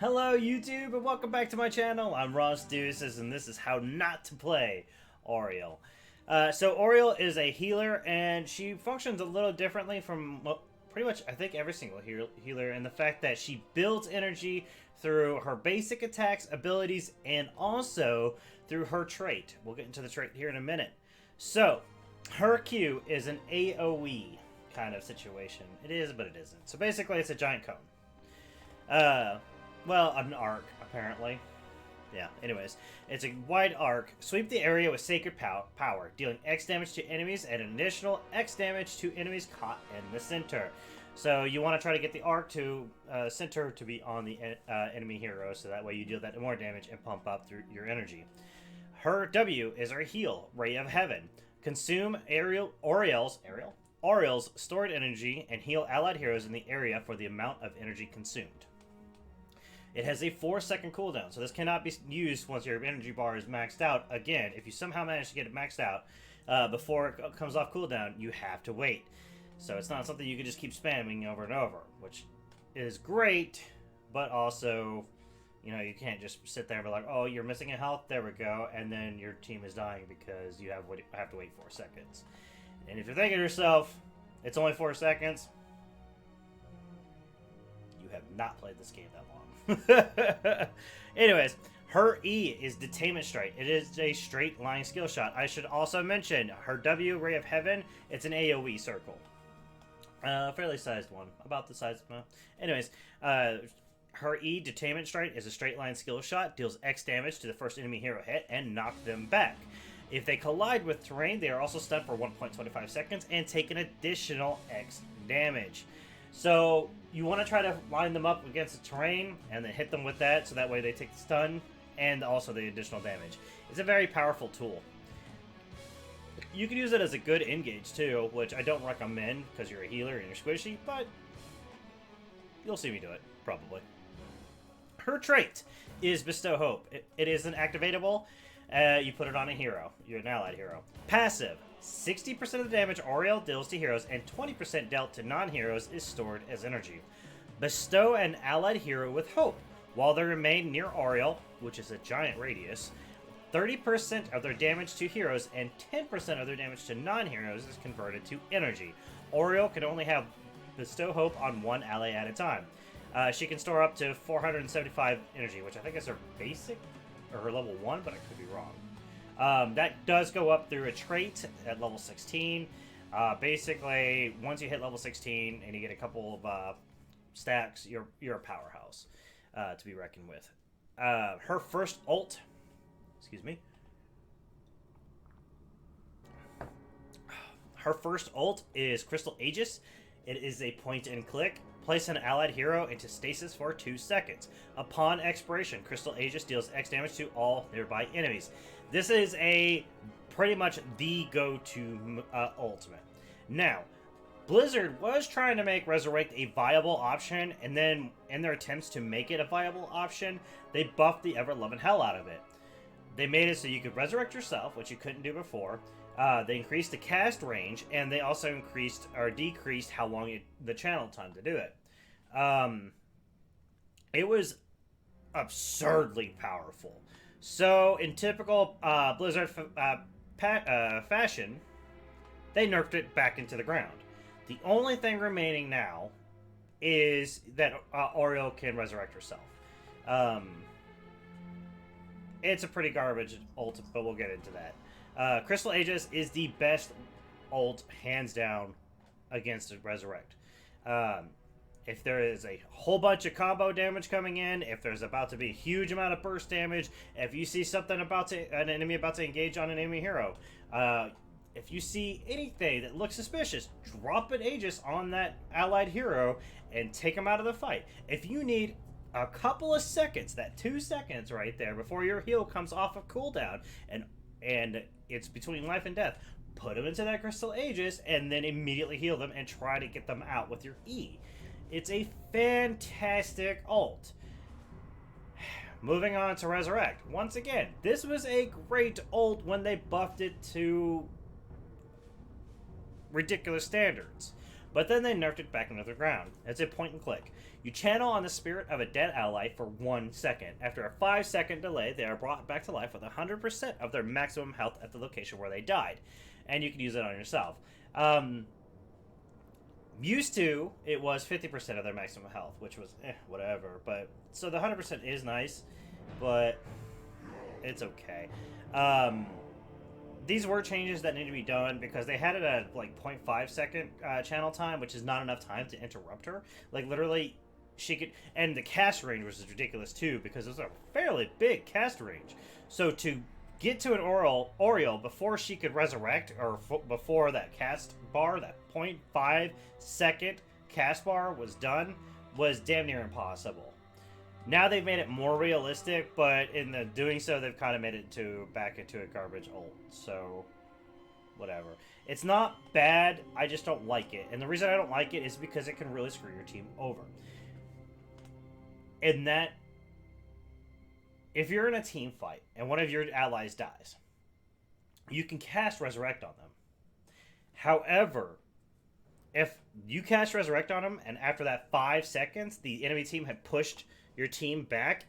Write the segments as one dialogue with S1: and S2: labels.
S1: Hello YouTube and welcome back to my channel. I'm Ross Deuces and this is how not to play Auriel. So Auriel is a healer and she functions a little differently from pretty much I think every single healer in the fact that she builds energy through her basic attacks, abilities, and also through her trait. We'll get into the trait here in a minute. So her Q is an AoE kind of situation. It is, but it isn't. So basically it's a giant cone. Well, an arc, apparently. Yeah, anyways. It's a wide arc. Sweep the area with Sacred Power, dealing X damage to enemies and an additional X damage to enemies caught in the center. So you want to try to get the arc to center to be on the enemy hero, so that way you deal that more damage and pump up through your energy. Her W is her heal, Ray of Heaven. Consume Auriel's stored energy and heal allied heroes in the area for the amount of energy consumed. It has a 4-second cooldown, so this cannot be used once your energy bar is maxed out. Again, if you somehow manage to get it maxed out before it comes off cooldown, you have to wait. So it's not something you can just keep spamming over and over, which is great, but also, you know, you can't just sit there and be like, oh, you're missing a health, there we go, and then your team is dying because you have to wait 4 seconds. And if you're thinking to yourself, it's only 4 seconds, you have not played this game that long. Anyways, her E is Detainment Strike. It is a straight line skill shot. I should also mention her W, Ray of Heaven. It's an AoE circle. Fairly sized one. About the size of anyways, her E, Detainment Strike, is a straight line skill shot. Deals X damage to the first enemy hero hit and knock them back. If they collide with terrain, they are also stunned for 1.25 seconds and take an additional X damage. So you want to try to line them up against the terrain and then hit them with that, so that way they take the stun and also the additional damage. It's a very powerful tool. You can use it as a good engage too, which I don't recommend because you're a healer and you're squishy, but you'll see me do it, probably. Her trait is Bestow Hope. It is an activatable. You put it on a hero. You're an allied hero. Passive. 60% of the damage Auriel deals to heroes and 20% dealt to non-heroes is stored as energy. Bestow an allied hero with hope. While they remain near Auriel, which is a giant radius, 30% of their damage to heroes and 10% of their damage to non-heroes is converted to energy. Auriel can only have Bestow Hope on one ally at a time. She can store up to 475 energy, which I think is her basic, or her level 1, but I could be wrong. That does go up through a trait at level 16. Basically, once you hit level 16 and you get a couple of stacks, you're a powerhouse to be reckoned with. Her first ult, Her first ult is Crystal Aegis. It is a point and click. Place an allied hero into stasis for 2 seconds. Upon expiration, Crystal Aegis deals X damage to all nearby enemies. This is pretty much the go-to ultimate. Now, Blizzard was trying to make Resurrect a viable option, and then in their attempts to make it a viable option, they buffed the ever-loving hell out of it. They made it so you could resurrect yourself, which you couldn't do before. They increased the cast range, and they also increased or decreased how long the channel time to do it. It was absurdly powerful. So, in typical Blizzard fashion, they nerfed it back into the ground. The only thing remaining now is that Auriel can resurrect herself. It's a pretty garbage ult, but we'll get into that. Crystal Aegis is the best ult, hands down, against a Resurrect. If there is a whole bunch of combo damage coming in, if there's about to be a huge amount of burst damage, if you see something an enemy about to engage on an enemy hero, if you see anything that looks suspicious, drop an Aegis on that allied hero and take them out of the fight. If you need a couple of seconds, that 2 seconds right there before your heal comes off of cooldown, and it's between life and death, put them into that Crystal Aegis and then immediately heal them and try to get them out with your E. It's a fantastic ult. Moving on to Resurrect. Once again, this was a great ult when they buffed it to ridiculous standards. but then they nerfed it back into the ground. It's a point and click. You channel on the spirit of a dead ally for 1 second. After a 5-second delay, they are brought back to life with 100% of their maximum health at the location where they died. And you can use it on yourself. Used to, it was 50% of their maximum health, which was whatever. But so the 100% is nice, but it's okay. These were changes that need to be done because they had it at like 0.5 second channel time, which is not enough time to interrupt her. Like literally, she could, and the cast range was ridiculous too because it was a fairly big cast range. So to get to an Auriel before she could resurrect, or before that cast bar, that 0.5 second cast bar was done, was damn near impossible. Now they've made it more realistic, but in the doing so, they've kind of made it back into a garbage ult. So, whatever. It's not bad, I just don't like it. And the reason I don't like it is because it can really screw your team over. And that, if you're in a team fight and one of your allies dies, you can cast Resurrect on them. However, if you cast Resurrect on them and after that 5 seconds, the enemy team had pushed your team back,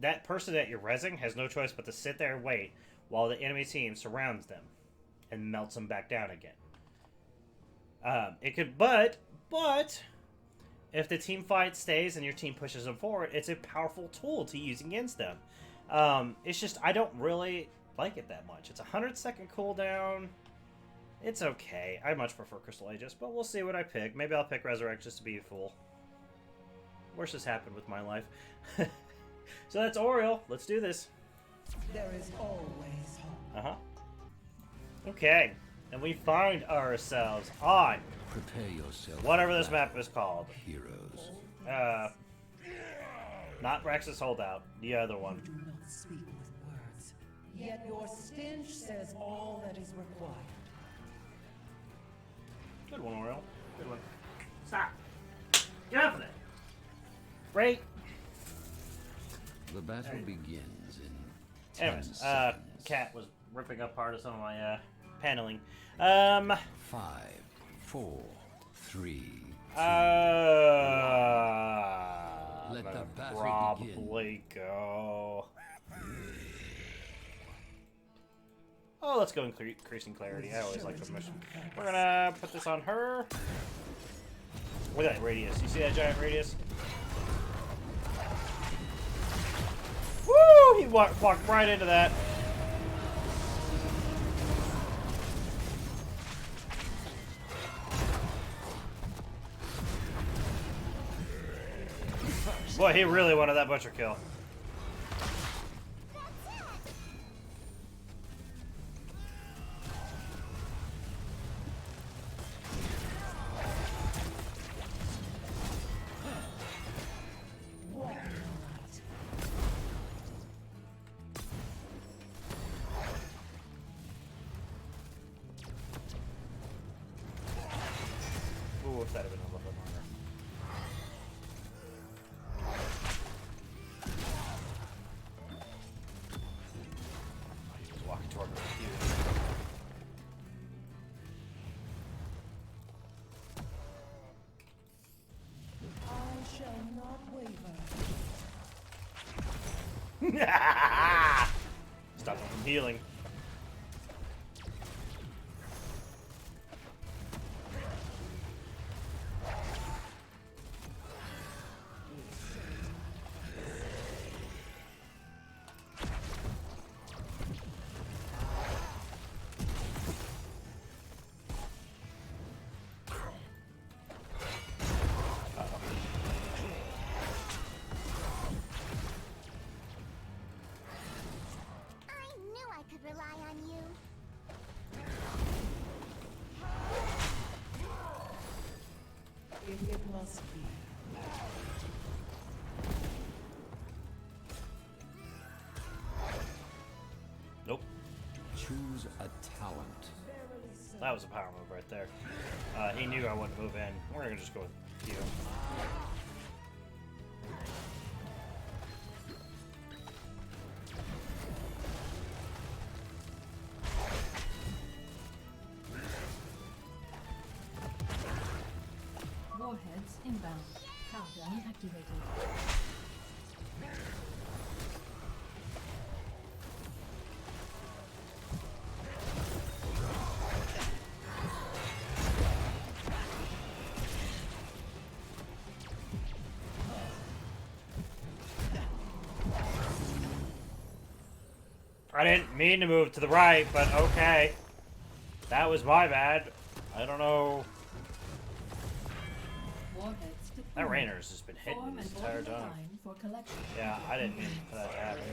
S1: that person that you're rezzing has no choice but to sit there and wait while the enemy team surrounds them and melts them back down again. It could, but if the team fight stays and your team pushes them forward, it's a powerful tool to use against them. It's just, I don't really like it that much. It's a 100-second cooldown. It's okay. I much prefer Crystal Aegis, but we'll see what I pick. Maybe I'll pick Resurrect just to be a fool. Worse has happened with my life. So that's Auriel. Let's do this.
S2: There is always hope.
S1: Uh-huh. Okay. And we find ourselves on
S3: Prepare yourself.
S1: whatever this map is called.
S3: Heroes.
S1: Not Praxis Holdout. The other one.
S2: You do not speak with words, yet your stench says all that is required.
S1: Good one, Auriel. Good one. Stop. Get off of that. Break.
S3: The battle begins in 10
S1: Anyways,
S3: seconds.
S1: Cat was ripping up part of some of my paneling.
S3: 5, 4, 3, 2. Let the battle
S1: probably go. Oh, let's go increasing clarity. I always like the mission. We're gonna put this on her. Look at that radius. You see that giant radius? Woo! He walked right into that. Boy, he really wanted that butcher kill. Ooh, if that had been a little bit longer. He was walking toward me.
S2: I shall not waver.
S1: Stop him from healing.
S4: Rely on you.
S2: If it must be.
S1: Nope.
S3: Choose a talent.
S1: That was a power move right there. He knew I wouldn't move in. We're gonna just go with you.
S4: inbound. Countdown activated.
S1: I didn't mean to move to the right, but okay. That was my bad. I don't know. That Rainer's just been hitting this entire time. Yeah, I didn't mean for that to happen.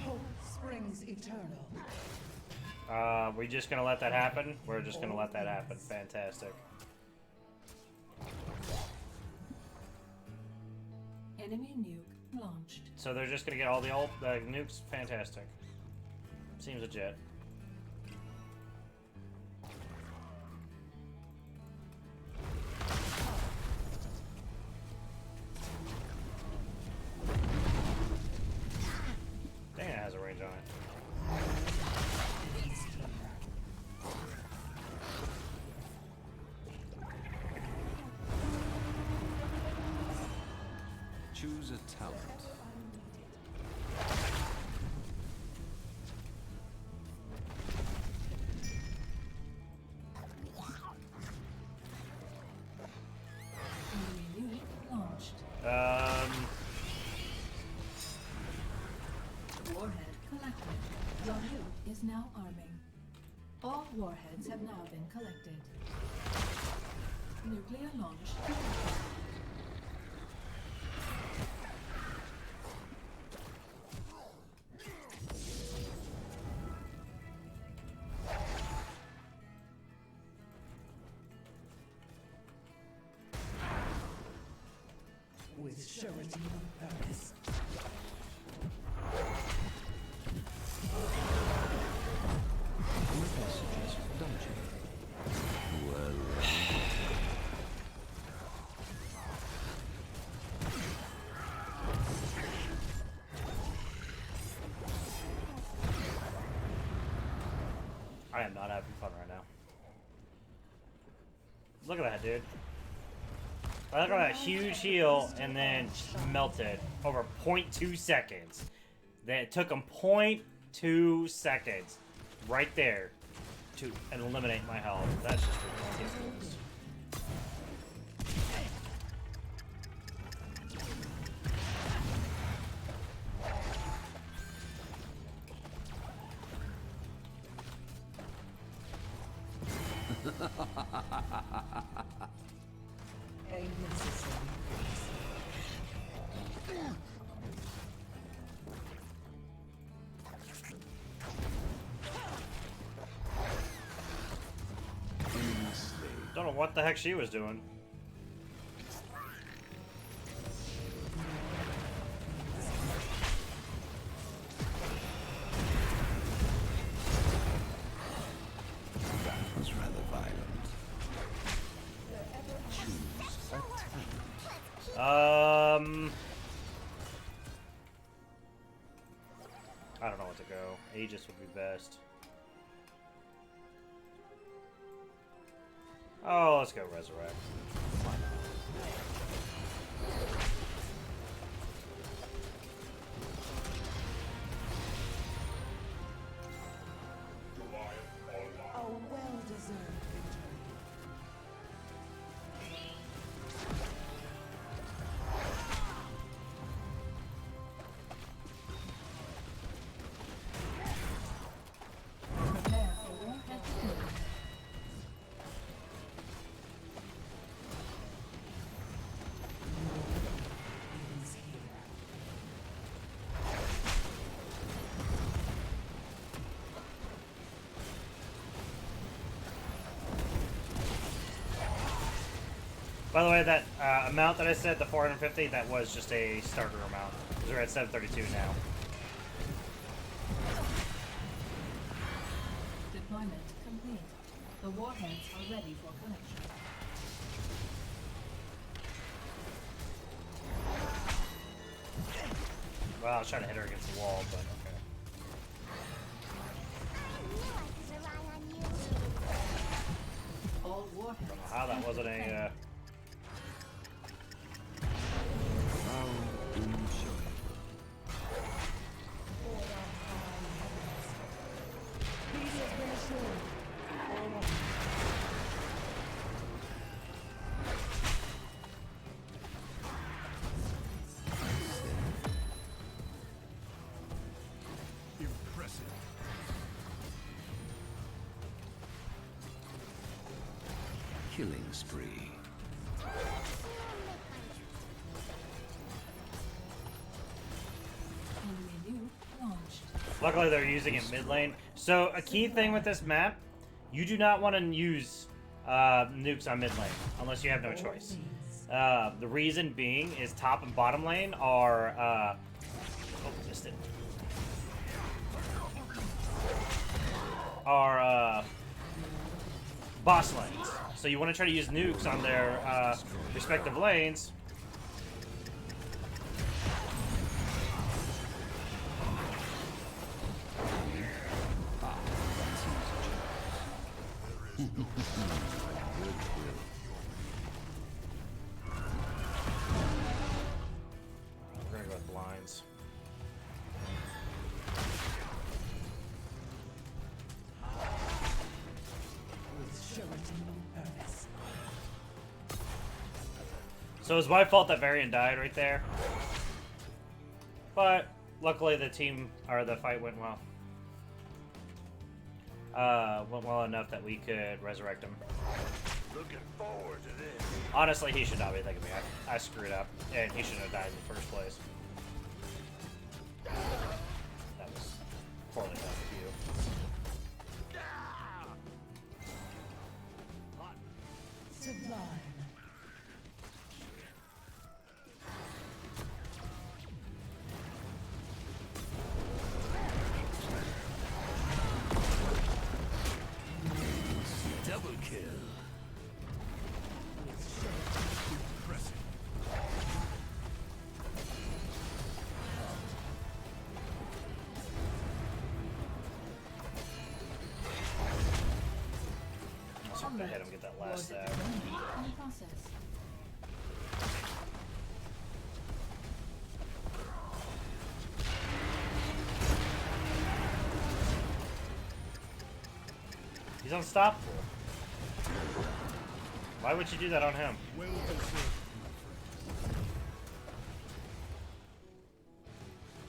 S2: Hope springs eternal.
S1: We just gonna let that happen? We're just gonna let that happen. Fantastic.
S4: Enemy nuke launched.
S1: So they're just gonna get all the old nukes? Fantastic. Seems legit. Dang, it has a range on it.
S3: Choose a talent.
S4: Enemy nuke launched. Warhead collected. Your nuke is now arming. All warheads have now been collected. Nuclear launch completed.
S2: With surety of purpose.
S3: Messages, don't you? Well,
S1: I am not having fun right now. Look at that, dude. I look at that huge heal and then melted over 0.2 seconds. Then it took him 0.2 seconds right there to eliminate my health. That's just ridiculous.
S2: A necessary.
S1: Don't know what the heck she was doing.
S3: that was rather violent. Choose a talent.
S1: I don't know what to go. Aegis would be best. Oh, let's go Resurrect.
S2: A well-deserved victory.
S4: Prepare for warhead deployment.
S2: Is here.
S1: By the way, that amount that I said, the 450, that was just a starter amount. Because we're at 732 now.
S4: Deployment complete. The warheads are ready for connection.
S1: Well, I was trying to hit her against the wall, but okay.
S4: All warheads
S1: wasn't a.
S3: How enjoyable.
S2: Peace has been assured.
S3: Impressive. Killing spree.
S4: Enemy nuke launched.
S1: Luckily, they're using it mid lane. So a key thing with this map, you do not want to use nukes on mid lane unless you have no choice. The reason being is top and bottom lane are oh, missed it. Are boss lanes. So you want to try to use nukes on their respective lanes. We're gonna go with blinds.
S2: With surety of purpose.
S1: So it was my fault that Varian died right there. But luckily the team or the fight went well. Went well enough that we could resurrect him.
S5: Looking forward to this.
S1: Honestly, he should not be thinking me. I screwed up, and he shouldn't have died in the first place. That was poorly done with you.
S2: Sublime.
S3: Double kill. Impressive.
S1: Also, I'm gonna hit him, get that last stab.
S4: In process.
S1: He's unstoppable. Why would you do that on him?
S5: Well considered.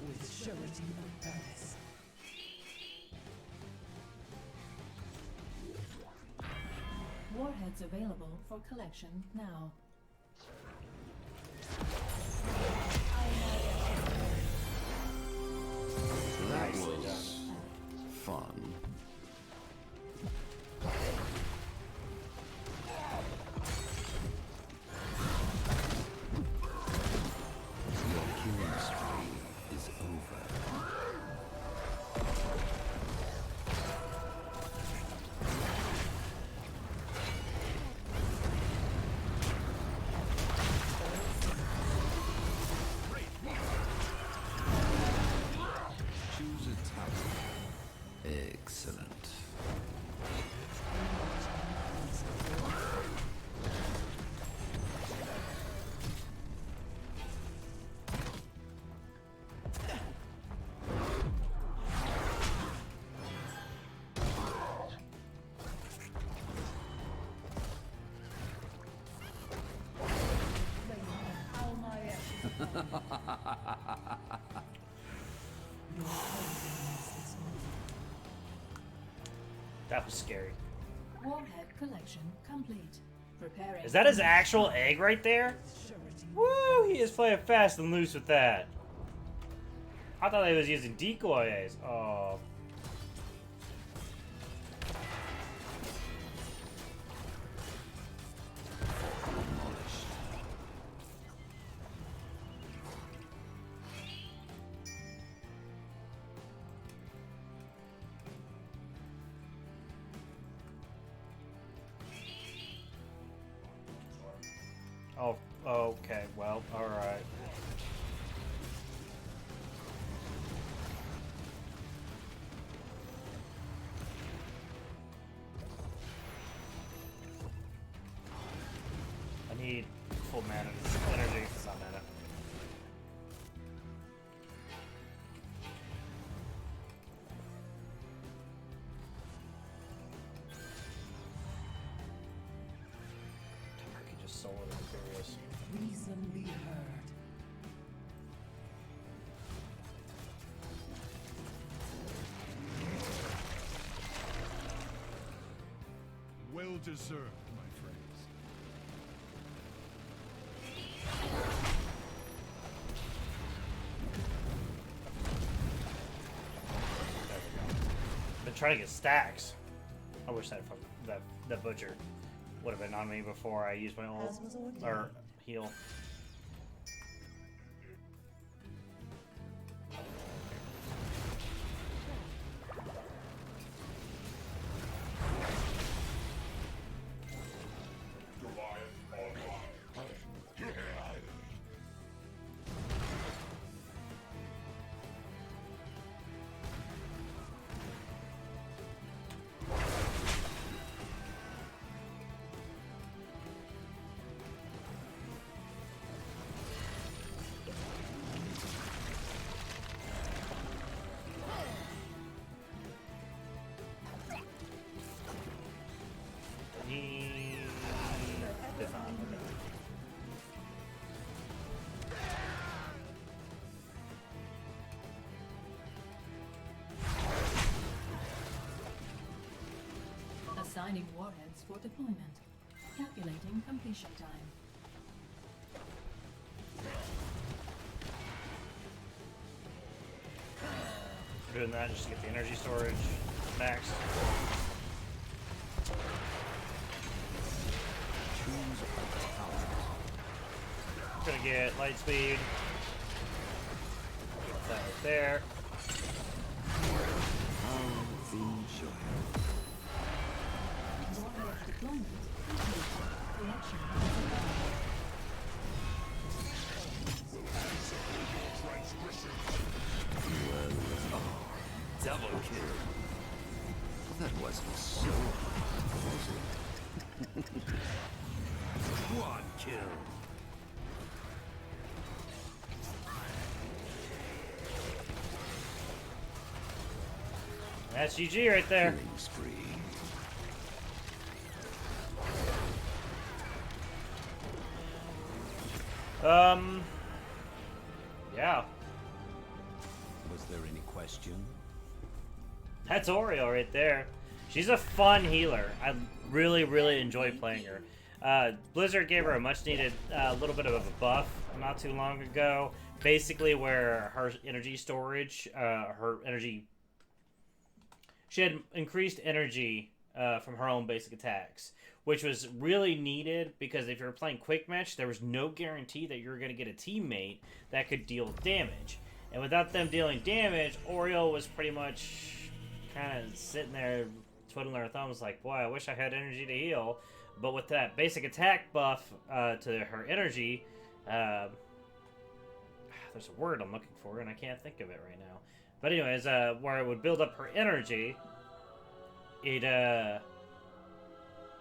S2: With surety of purpose.
S4: Warheads available for collection now.
S3: That
S1: Nicely
S3: was fun. Your killing spree is over. Choose a tower. Excellent.
S2: How my ashes
S1: That was scary.
S4: Warhead collection complete. Preparing.
S1: Is that his actual egg right there?
S2: surety.
S1: Woo! He is playing fast and loose with that. I thought he was using decoys. Oh. Oh, okay. Well, all right. need full mana. It's energy. It's not mana. I could just solo the Imperials.
S2: Reason be heard.
S6: Well deserved, my friends.
S1: There we go. Been trying to get stacks. I wish that butcher would have been on me before I used my ult
S2: As was ordained.
S1: or heal. He did not.
S4: Assigning warheads for deployment. Calculating completion time.
S1: Doing that just to get the energy storage max.
S3: Choose a talent.
S1: Gonna get light speed. Get that right there.
S3: Enjoy.
S4: Warhead deployment complete. Collection complete.
S3: Double kill. That wasn't so hard, was it? Quad kill.
S1: That's GG right there.
S3: Killing spree.
S1: Yeah.
S3: Was there any question?
S1: That's Auriel right there. She's a fun healer. I really enjoy playing her. Blizzard gave her a much needed little bit of a buff not too long ago. Basically where her energy storage, she had increased energy from her own basic attacks, which was really needed because if you were playing quick match, there was no guarantee that you were going to get a teammate that could deal damage. And without them dealing damage, Auriel was pretty much kind of sitting there twiddling her thumbs like, boy, I wish I had energy to heal. But with that basic attack buff to her energy, there's a word I'm looking for and I can't think of it right now. But anyways, where it would build up her energy, it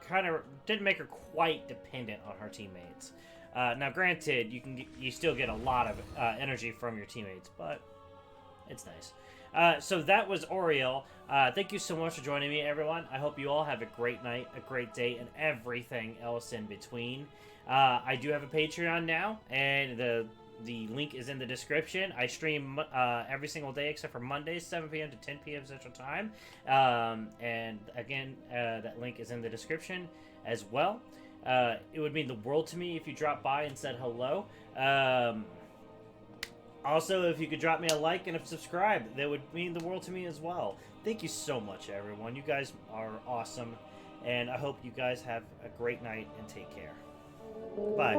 S1: kind of didn't make her quite dependent on her teammates. Now, granted, you still get a lot of energy from your teammates, but it's nice. So that was Auriel. Thank you so much for joining me, everyone. I hope you all have a great night, a great day, and everything else in between. I do have a Patreon now, and the link is in the description. I stream every single day except for Mondays, 7 p.m. to 10 p.m. Central Time. And again, that link is in the description as well. It would mean the world to me if you dropped by and said hello. Also, if you could drop me a like and a subscribe, that would mean the world to me as well. Thank you so much, everyone. You guys are awesome. And I hope you guys have a great night and take care. Bye.